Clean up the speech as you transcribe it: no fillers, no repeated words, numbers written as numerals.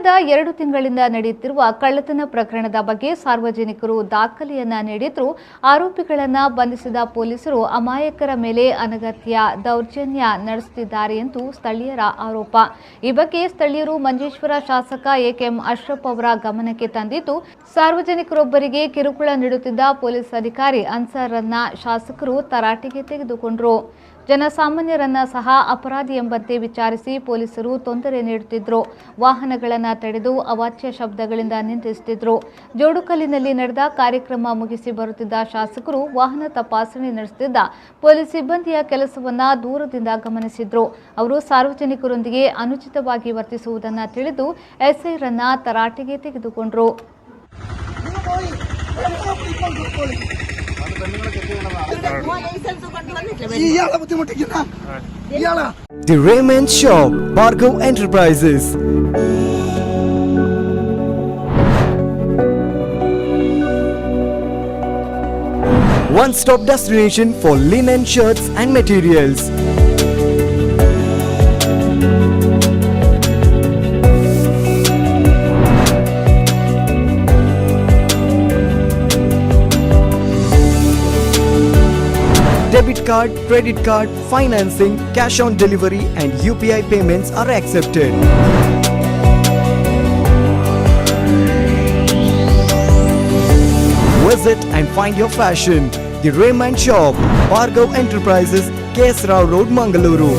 ಕಳೆದ 2 ತಿಂಗಳಿಂದ ನಡೆಯುತ್ತಿರುವ ಕಳ್ಳತನ ಪ್ರಕರಣದ ಬಗ್ಗೆ ಸಾರ್ವಜನಿಕರು ದಾಖಲೆಯನ್ನ ನೀಡಿದ್ರು ಆರೋಪಿಗಳನ್ನು ಬಂಧಿಸಿದ ಪೊಲೀಸರು ಅಮಾಯಕರ ಮೇಲೆ ಅನಗತ್ಯ ದೌರ್ಜನ್ಯ ನಡೆಸುತ್ತಿದ್ದಾರೆ ಎಂದು ಸ್ಥಳೀಯರ ಆರೋಪ. ಈ ಬಗ್ಗೆ ಸ್ಥಳೀಯರು ಮಂಜೇಶ್ವರ ಶಾಸಕ ಎಂ ಅಶ್ರಫ್ ಅವರ ಗಮನಕ್ಕೆ ತಂದಿದ್ದು, ಸಾರ್ವಜನಿಕರೊಬ್ಬರಿಗೆ ಕಿರುಕುಳ ನೀಡುತ್ತಿದ್ದ ಪೊಲೀಸ್ ಅಧಿಕಾರಿ ಅನ್ಸರ್ರನ್ನ ಶಾಸಕರು ತರಾಟೆಗೆ ತೆಗೆದುಕೊಂಡರು. ಜನಸಾಮಾನ್ಯರನ್ನ ಸಹ ಅಪರಾಧಿ ಎಂಬಂತೆ ವಿಚಾರಿಸಿ ಪೊಲೀಸರು ತೊಂದರೆ ನೀಡುತ್ತಿದ್ದರು. ವಾಹನಗಳನ್ನು ತಡೆದು ಅವಾಚ್ಯ ಶಬ್ದಗಳಿಂದ ನಿಂದಿಸುತ್ತಿದ್ದರು. ಜೋಡುಕಲ್ಲಿನಲ್ಲಿ ನಡೆದ ಕಾರ್ಯಕ್ರಮ ಮುಗಿಸಿ ಬರುತ್ತಿದ್ದ ಶಾಸಕರು ವಾಹನ ತಪಾಸಣೆ ನಡೆಸುತ್ತಿದ್ದ ಪೊಲೀಸ್ ಸಿಬ್ಬಂದಿಯ ಕೆಲಸವನ್ನ ದೂರದಿಂದ ಗಮನಿಸಿದ್ರು. ಅವರು ಸಾರ್ವಜನಿಕರೊಂದಿಗೆ ಅನುಚಿತವಾಗಿ ವರ್ತಿಸುವುದನ್ನು ತಿಳಿದು ಎಸ್ಐರನ್ನ ತರಾಟೆಗೆ ತೆಗೆದುಕೊಂಡರು. The Raymond Shop, Bargo Enterprises. One-stop destination for linen shirts and materials. Debit card, credit card, financing, cash on delivery and UPI payments are accepted. Visit and find your fashion. The Raymond Shop, Bargo Enterprises, KS Rao Road, Mangaluru.